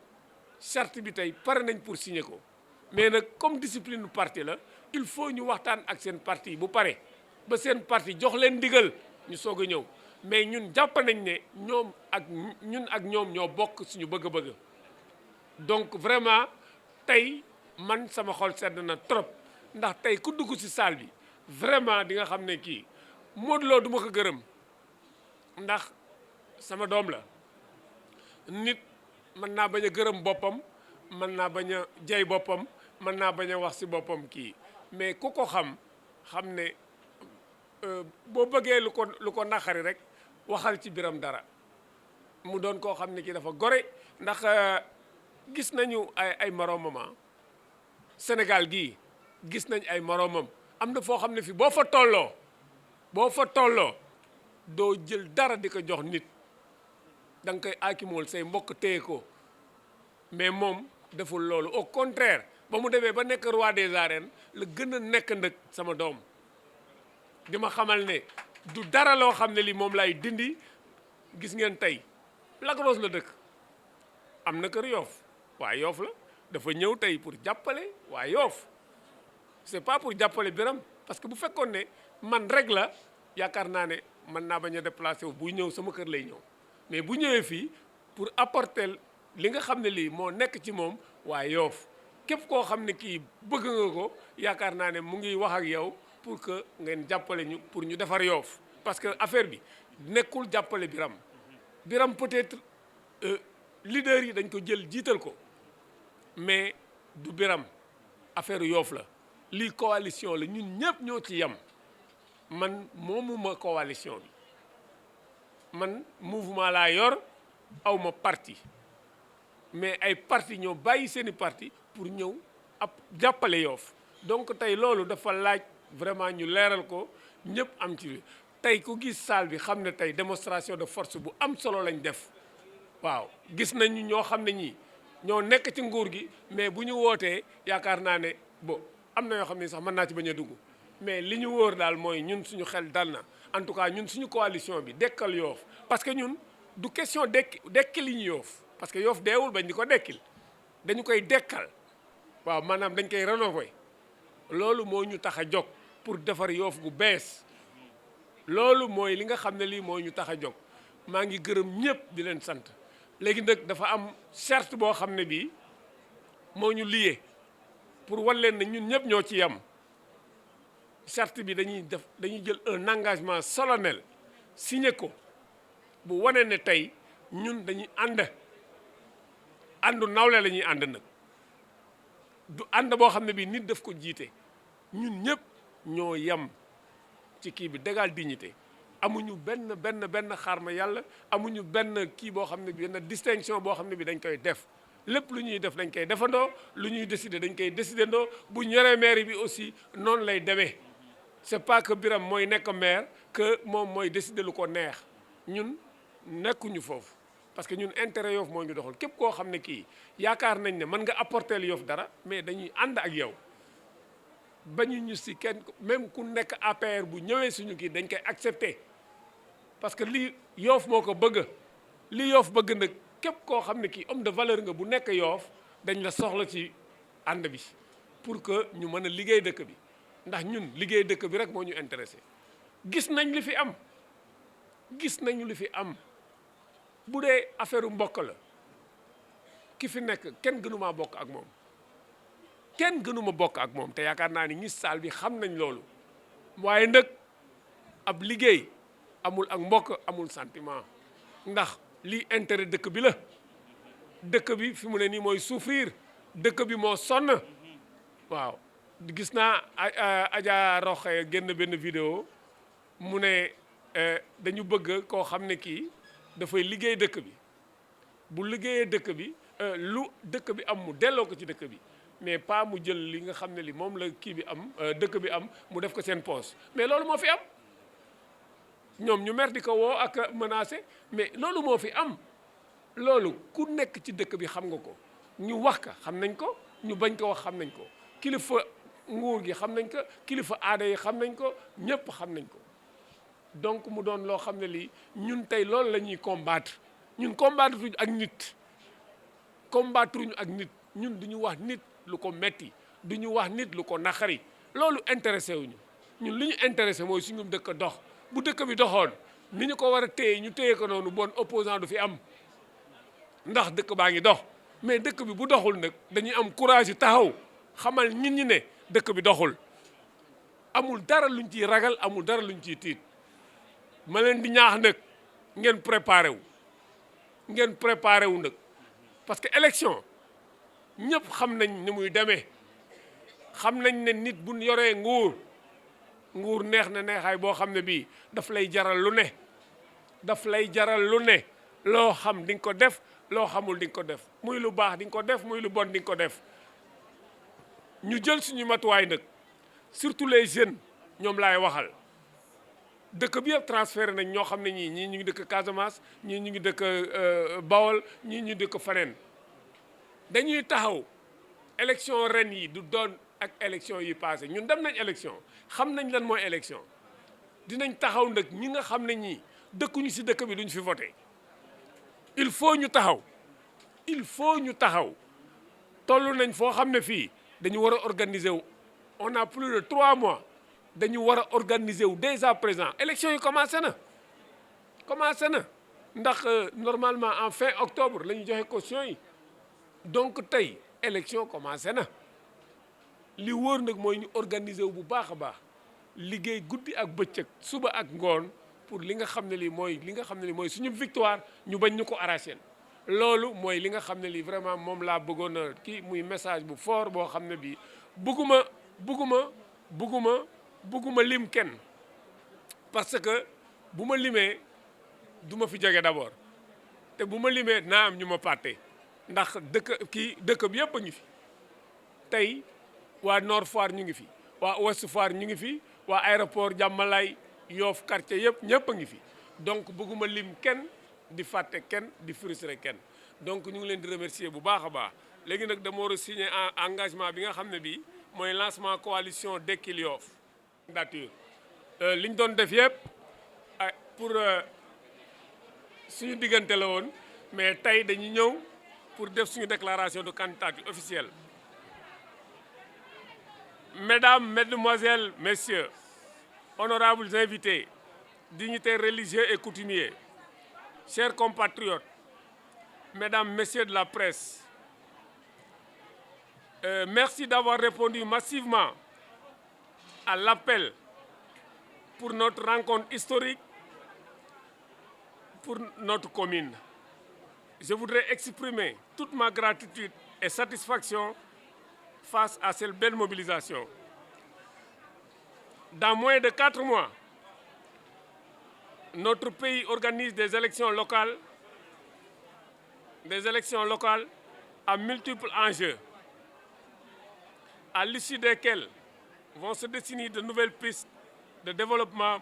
charte bi tey pare nañ pour signer ko mais nag comme discipline parti la il faut ñu waxtaan ak seen parti bu pare ba seen parti jox leen ndigal ñu soog a ñëw mais ñun jàpp nañ ne ñoom ak ñoom ñoo bokk suñu bëgg-bëgg donc vraiment tey man sama xol sedd na trop ndax tey ku dugg ci salle bi vraiment di nga xam ne kii Modou Lo du ma ko gërëm ndax sama doom la nit mën naa bañ a gërëm boppam mën naa bañ a jey boppam mën naa bañ a wax ci boppam kii mais ku ko xam ne boo bëggee lu ko naqari rek waxal ci Biram dara mu doon koo xam ne kii dafa gore ndax gis nañu ay moroomam Sénégal gii gis nañ ay moroomam am na foo xam ne fii boo fa tolloo doo jël dara di ko jox nit da nga koy aakimool say mbokk téye ko mais moom deful loolu au contraire ba mu demee ba nekk roi des arènes la gën a nekk nag sama doom di ma xamal ne du dara loo xam ne li moom lay dindi gis ngeen tey Lac Rose la dëkk am na kër Yoff waa Yoff la dafa ñëw tey pour jàppale waa Yoff c'est pas pour jàppale Biram parce que bu fekkoon ne man rek la yaakaar naa ne mën naa bañ a déplacé wu buy ñëw sama kër lay ñëw mais bu ñëwee fii pour apporter li nga xam ne lii moo nekk ci moom waa Yoff képp koo xam ne kii bëgg nga ko yaakaar naa ne mu ngi wax ak yow pour que ngeen jàppale ñu pour ñu defar Yoff parce que affaire bi nekkul jàppale Biram peut-être leader yi dañ ko jël jiital ko mais du Biram affaire Yoff la lii coalition la ñun ñëpp ñoo ci yem man moomuma coalition bi man mouvement laa yor awma parti mais ay parti ñoo bàyyi seeni parti pour ñëw ab jàppale Yoff donc tey loolu dafa laaj vraiment ñu leeral ko ñëpp am ci tey ku gis salle bi xam ne tey démonstration de force bu am solo lañ def waaw gis nañu ñoo xam ne ñii ñoo nekk ci nguur gi mais bu ñu wootee yaakaar naa ne am na yoo xam ne sax mën naa ci bañ a dugg mais li ñu wóor daal mooy ñun suñu xel dal na en tout cas ñun suñu coalition bi dekkal Yoff parce que ñun du question dekkil li ñu Yoff parce que Yoff deewul bañ di ko dekkil dañu koy dekkal waaw maanaam dañ koy rénover loolu moo ñu tax a jóg pour defar Yoff gu bees loolu mooy li nga xam ne lii moo ñu tax a jóg maa ngi gërëm ñëpp di leen sant léegi nag dafa am charte boo xam ne bii moo ñu lié pour wan leen ne ñun ñëpp ñoo ci yem charte bi dañuy jël un engagement solennel signé ko bu wane ne tey ñun dañuy àndu nawle la ñuy ànd nag du ànd boo xam ne bii nit daf ko jiite ñun ñëpp ñoo yem ci kii bi d'égale dignité amuñu benn xaarma yàlla amuñu benn kii boo xam ne bi benn distinction boo xam ne bi dañ koy def lépp lu ñuy def dañ koy defandoo lu ñuy décider dañ koy décidendoo bu ñoree maire bi aussi noonu lay demee c'est pas que Biram mooy nekk maire que moom mooy décider lu ko neex ñun nekkuñu foofu parce que ñun intérêt Yoff moo ñu doxal képp koo xam ne kii yaakaar nañ ne mën nga apporter Yoff dara mais dañuy ànd ak yow bañu ñu si kenn même ku nekk APR bu ñëwee suñu kii dañ koy accepter parce que lii Yoff moo ko bëgg li Yoff bëgg nag képp koo xam ne kii homme de valeur nga bu nekk Yoff dañ la soxla ci ànd bi pour que ñu mën a liggéey dëkk bi ndax ñun liggéey dëkk bi rek moo ñu intéressé gis nañ li fi am bu dee affaire mbokk la ki fi nekk kenn gënumaa bokk ak moom te yaakaar naa ni ñi saal bi xam nañ loolu waaye nag ab liggéey amul ak mbokk amul sentiment ndax lii intérêt dëkk bi la dëkk bi fi mu ne nii mooy souffrir dëkk bi moo sonn waaw gis naa Adja Roxe génn benn vidéo mu ne dañu bëgg koo xam ne kii dafay liggéey dëkk bi bu liggéeyee dëkk bi lu dëkk bi am mu delloo ko ci dëkk bi mais pas mu jël li nga xam ne li moom la kii bi am dëkk bi am mu def ko seen poche mais loolu moo fi am ñoom ñu mer di ko woo ak menacé mais loolu moo fi am loolu ku nekk ci dëkk bi xam nga ko ñu wax ka xam nañ ko ñu bañ ko wax xam nañ ko kilifa nguur gi xam nañ ko kilifa aada yi xam nañ ko ñëpp xam nañ ko donc mu doon loo xam ne lii ñun tey loolu la ñuy combattre ñun combattre tuñ ak nit combattre ñu ak nit ñun du ñu wax nit lu ko metti du ñu wax nit lu ko naqari loolu intéressé wuñu ñun li ñu intéressé mooy suñu dëkk dox bu dëkk bi doxoon ni ñu ko war a téye ñu téye ko noonu bon opposant du fi am ndax dëkk baa ngi dox mais dëkk bi bu doxul nag dañuy am courage yu taxaw xamal nit ñi ne dëkk bi doxul amul dara luñ ciy ragal amul dara luñ ciy tiit ma leen di ñaax nag ngeen préparé wu nag parce que élection ñëpp xam nañ ni muy demee xam nañ ne nit bu yoree nguur neex na neexaay boo xam ne bii daf lay jaral lu ne loo xam di nga ko def loo xamul di nga ko def muy lu baax di nga ko def muy lu bon di nga ko def ñu jël suñu matuwaay nag surtout les jeunes ñoom laay waxal dëkk bi yëpp transféré nañ ñoo xam ne ñii ñu ngi dëkk Casamance ñii ñu ngi dëkk Bawol ñii ñu dëkk faneen dañuy taxaw élection ren yi du doon ak élection yi passé ñun dem nañ élection xam nañ lan mooy élection dinañ taxaw nag ñi nga xam ne ñii dëkkuñu ci dëkk bi duñ fi voté il faut ñu taxaw toll nañ foo xam ne fii dañu war a organiser wu on a plus de 3 mois dañu war a organiser wu dès à présent élection yi commencé na ndax normalement en fin octobre la ñu joxe caution yi donc tey élection commencé na li wóor nag mooy ñu organiser wu bu baax a baax liggéey guddi ak bëccëg suba ak ngoon pour li nga xam ne lii mooy suñu victoire ñu bañ ñu ko arracher loolu mooy li nga xam ne lii vraiment moom laa bëggoon a kii muy message bu fort boo xam ne bii bugguma lim kenn parce que bu ma limee du ma fi jóge d'abord te bu ma limee naa am ñu ma pàtte ndax dëkk bi yëpp a ngi fi tey waa Nord Foire ñu ngi fi waa Ouest Foire ñu ngi fi waa aéroport Diamalaye Yoff quartier yëpp ñëpp a ngi fi donc bëgguma lim kenn di fàtte kenn di frustrer kenn donc ñu ngi leen di remercier bu baax a baax léegi nag dama war a signer engagement bi nga xam ne bii mooy lancement coalition Dekkil Yoff candidature li ñu doon def yëpp pour suñu diggante la woon mais tey dañuy ñëw pour def suñu déclaration de candidature officielle. Mesdames, Mesdemoiselles, Messieurs, honorables invités, dignitaires religieux et coutumiers, chers compatriotes, Mesdames, Messieurs de la presse, merci d'avoir répondu massivement à l'appel pour notre rencontre historique pour notre commune. Je voudrais exprimer toute ma gratitude et satisfaction face à cette belle mobilisation. Dans moins de 4 mois, notre pays organise des élections locales à multiples enjeux, à l'issue desquelles vont se dessiner de nouvelles pistes de développement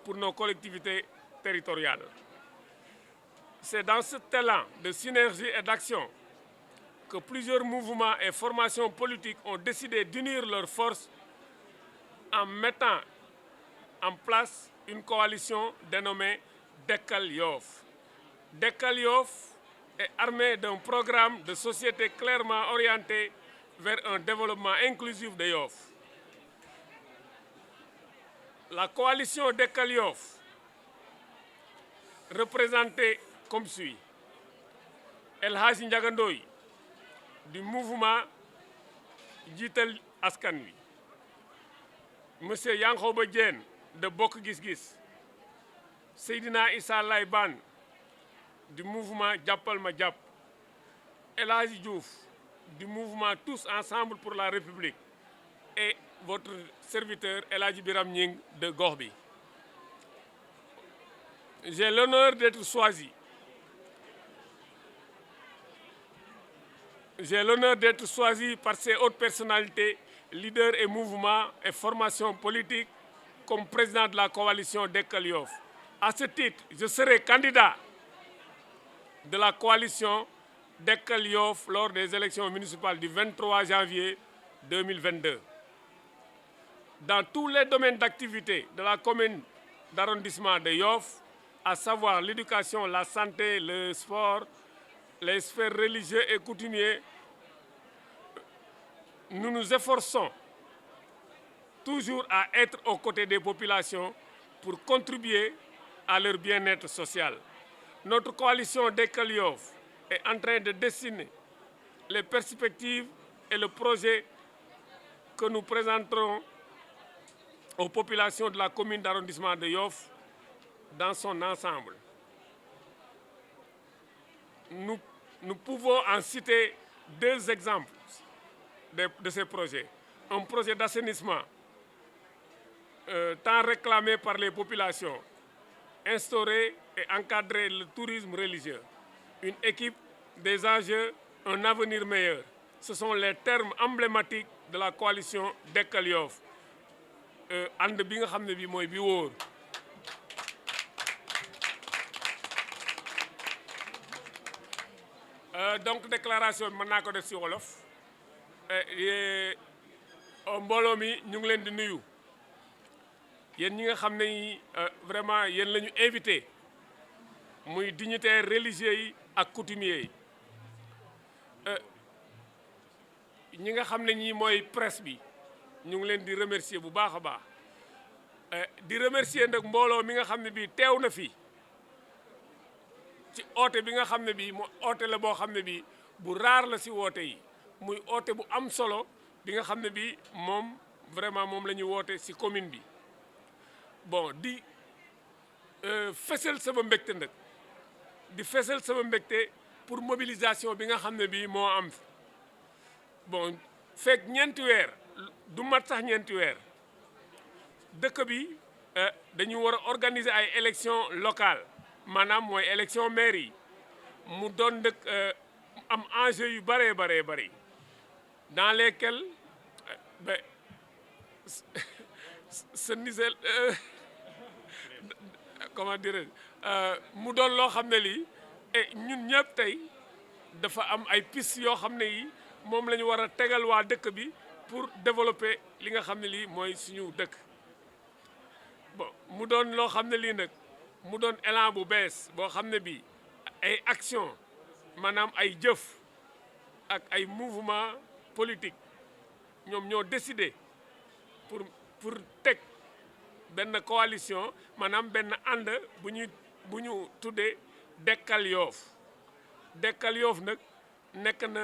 pour nos collectivités territoriales. C'est dans cet élan de synergie et d'action que plusieurs mouvements et formations politiques ont décidé d'unir leurs forces en mettant en place une coalition dénommée Dekkal Yoff. Dekkal Yoff est armée d'un programme de société clairement orienté vers un développement inclusif de Yoff. La coalition Dekkal Yoff, représentée comme suit: El Hadji Ndiaga Ndoye du mouvement Jiital Askan Wi, Monsieur Yankhoba Diène de Bokk Gis Gis, Seydina Issa Laye Bane du mouvement Jàppal Ma Jàpp, El Hadji Diouf du mouvement Tous Ensemble pour la République et votre serviteur El Hadji Biram Ñing de gox bi. J'ai l'honneur d'être choisi par ces hautes personnalités, leaders et mouvements et formations politiques comme président de la coalition Dekkal Yoff. À ce titre, je serai candidat de la coalition Dekkal Yoff lors des élections municipales du 23 janvier 2022. Dans tous les domaines d'activité de la commune d'arrondissement de Yoff, à savoir l'éducation, la santé, le sport, les sphères religieuses et coutumières, nous nous efforçons toujours à être aux côtés des populations pour contribuer à leur bien-être social. Notre coalition Dekkal Yoff est en train de dessiner les perspectives et le projet que nous présenterons aux populations de la commune d'arrondissement de Yoff dans son ensemble. Nous pouvons en citer deux exemples de ces projets. Un projet d'assainissement tant réclamé par les populations, instaurer et encadrer le tourisme religieux, une équipe, des enjeux, un avenir meilleur. Ce sont les termes emblématiques de la coalition Dekkal Yoff. ànd bi nga xam ne bi mooy bi wóor. Donc déclaration bi mën naa ko def ci wolof. Mbooloo mi ñu ngi leen di nuyu yéen ñi nga xam ne vraiment yéen la ñu invité muy dignitaires religieux yi ak coutumiers yi ñi nga xam ne ñi mooy presse bi ñu ngi leen di remercier bu baax a baax di remercier nag mbooloo mi nga xam ne bii teew na fi ci oote bi nga xam ne bii moo oote la boo xam ne bii bu raar la ci woote yi muy oote bu am solo bi nga xam ne bii moom vraiment moom la ñuy woote ci commune bi bon di fesal sama mbégte nag di fesal sama mbégte pour mobilisation bi nga xam ne bii moo am bon fekk ñeenti weer du mat sax ñeenti weer dëkk bi dañu war a organiser ay élections locales maanaam mooy élection maire yi mu doon dëkk am enjeu yu bëree bëri dans lesquels ce nisel comment dirais mu doon loo xam ne lii ñun ñëpp tey dafa am ay piste yoo xam ne yi moom la ñu war a tegal waa dëkk bi pour développer li nga xam ne lii mooy suñu dëkk bon mu doon loo xam ne lii nag mu doon élan bu bees boo xam ne bii ay action maanaam ay jëf ak ay mouvement politique ñoom ñoo décidé pour teg benn coalition maanaam benn ànd bu ñu tuddee Dekkal Yoff Dekkal Yoff nag nekk na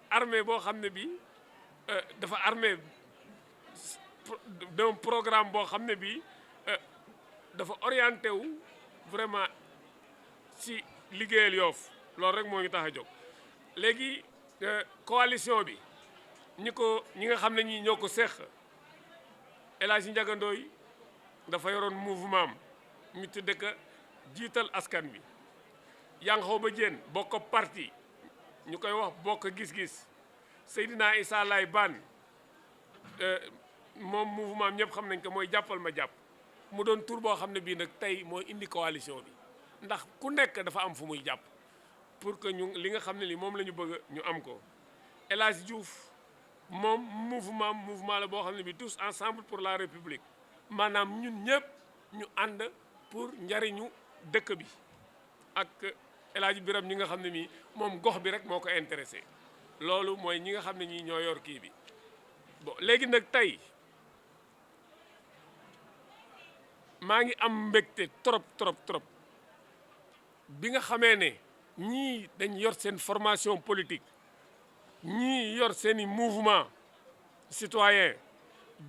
armée boo xam ne bii dafa armée d'un programme boo xam ne bii dafa orienté wu vraiment ci liggéeyal Yoff loolu rek moo ñu tax a jóg léegi coalition bi ñi nga xam ne ñi ñoo ko seq El Hadji Ndiaga Ndoye dafa yoroon mouvement am ñu tudde ko jiital askan bi Yankhoba Diène bokk parti ñu koy wax bokk gis-gis Seydina Issa Laye Bane moom mouvement am ñëpp xam nañ ko mooy jàppal ma jàpp mu doon tur boo xam ne bii nag tey mooy indi coalition bi ndax ku nekk dafa am fu muy jàpp pour que ñu li nga xam ne li moom la ñu bëgg ñu am ko El Hadji Diouf moom mouvement la boo xam ne bi tous ensemble pour la république maanaam ñun ñëpp ñu ànd pour njariñu dëkk bi ak El Hadji Biram ñi nga xam ne nii moom gox bi rek moo ko intéressé loolu mooy ñi nga xam ne ñii ñoo yor kii bi bon léegi nag tey maa ngi am mbégte trop bi nga xamee ne ñii dañ yor seen formation politique ñii yor seeni mouvement citoyen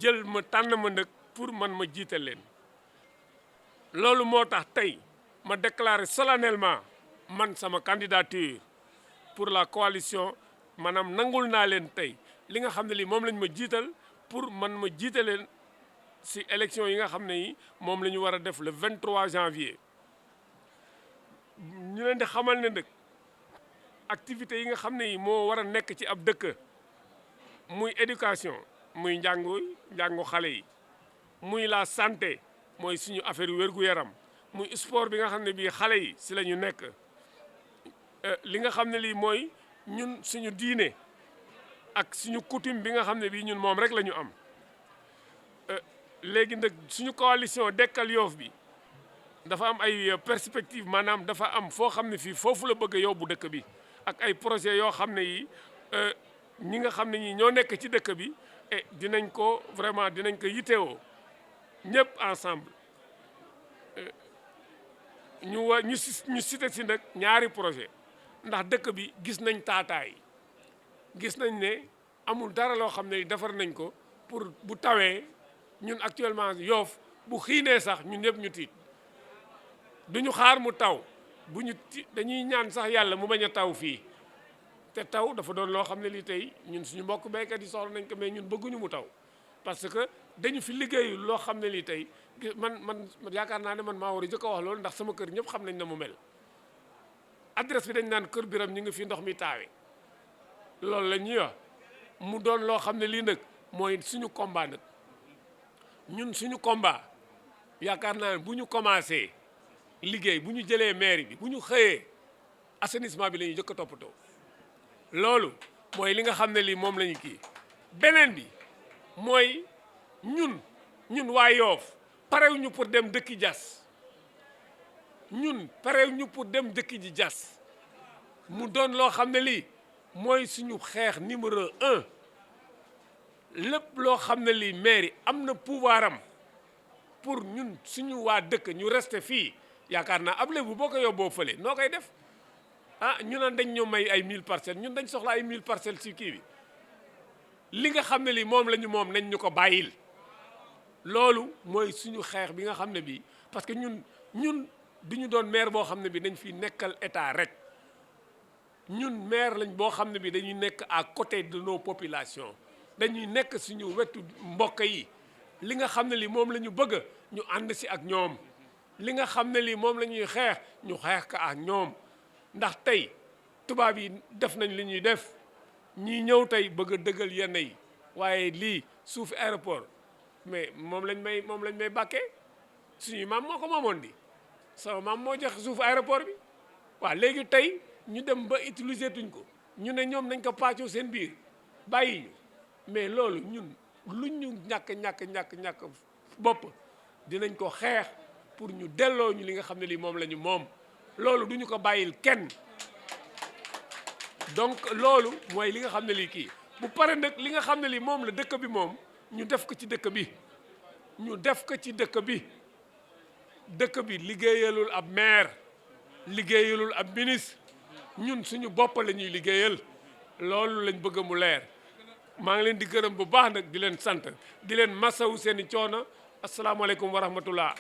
jël ma tànn ma nag pour man ma jiital leen loolu moo tax tey ma déclarer solennellement man sama candidature pour la coalition maanaam nangul naa leen tey li nga xam ne lii moom lañ ma jiital pour man ma jiital leen ci élection yi nga xam ne yi moom la ñu war a def le 23 janvier ñu leen di xamal ne nag activités yi nga xam ne yi moo war a nekk ci ab dëkk muy éducation muy njàngu xale yi muy la santé mooy suñu affaire yu wér-gu-yaram muy sport bi nga xam ne bii xale yi ci la ñu nekk li nga xam ne lii mooy ñun suñu diine ak suñu coutume bi nga xam ne bii ñun moom rek la ñu am léegi nag suñu coalition Dekkal Yoff bi dafa am ay perspective maanaam dafa am foo xam ne fii foofu la bëgg a yóbbu dëkk bi ak ay projet yoo xam ne yi ñi nga xam ne ñi ñoo nekk ci dëkk bi et dinañ ko vraiment dinañ ko yitewoo ñëpp ensemble ñu cité si nag ñaari projet ndax dëkk bi gis nañ taataay gis nañ ne amul dara loo xam ne defar nañ ko pour bu tawee ñun actuellement Yoff bu xiinee sax ñun ñëpp ñu tiit duñu xaar mu taw bu ñu dañuy ñaan sax yàlla mu bañ a taw fii te taw dafa doon loo xam ne lii tey ñun suñu mbokk béykat yi soxla nañ ko mais ñun bëgguñu mu taw parce que dañu fi liggéeyu loo xam ne lii tey man yaakaar naa ne man maa war a jëkk a wax loolu ndax sama kër ñëpp xam nañ na mu mel adresse bi dañ naan kër Biram ñu ngi fi ndox mi taawe loolu la ñuy wax mu doon loo xam ne lii nag mooy suñu combat nag ñun suñu combat yaakaar naa ne bu ñu commencé liggéey bu ñu jëlee mairie bi bu ñu xëyee assainissement bi la ñuy jëkk a toppatoo loolu mooy li nga xam ne lii moom la ñu kii beneen bi mooy ñun waa Yoff parew ñu pour dem dëkki jas ñun parew ñu pour dem dëkki ji jas mu doon loo xam ne lii mooy suñu xeex numéro 1 lépp loo xam ne lii mairie am na pouvoir am pour ñun suñu waa dëkk ñu rester fii yaakaar naa ab lébu boo ko yóbboo fële noo koy def ñu naan dañ ñoo may ay 1000 parcelles ñun dañ soxla ay 1000 parcelles ci kii bi li nga xam ne lii moom la ñu moom nañ ñu ko bàyyil loolu mooy suñu xeex bi nga xam ne bii parce que ñun duñu doon maire boo xam ne bi dañ fi nekkal état rek ñun maire lañ boo xam ne bi dañuy nekk à côté de nos populations dañuy nekk suñu wetu mbokk yi li nga xam ne lii moom la ñu bëgg ñu ànd si ak ñoom li nga xam ne lii moom la ñuy xeex ñu xeex ka ak ñoom ndax tey tubaab yi def nañ li ñuy def ñii ñëw tey bëgg a dëggal yenn yi waaye lii suufu aéroport mais moom lañ may bàkkee suñu maam moo ko moomoon di sama maam moo jox suufu aéroport bi waaw léegi tey ñu dem ba utiliser tuñ ko ñu ne ñoom nañ ko pàccoo seen biir bàyyi ñu mais loolu ñun luñ ñu ñàkk bopp dinañ ko xeex pour ñu delloo ñu li nga xam ne lii moom la ñu moom loolu duñu ko bàyyil kenn donc loolu mooy li nga xam ne lii kii bu pare nag li nga xam ne lii moom la dëkk bi moom ñu def ko ci dëkk bi dëkk bi liggéeyalul ab maire liggéeyalul ab ministre ñun suñu bopp la ñuy liggéeyal loolu lañ bëgg mu leer maa ngi leen di gërëm bu baax nag di leen sant di leen masawu seeni coono asalaamaaleykum wa rahmatullah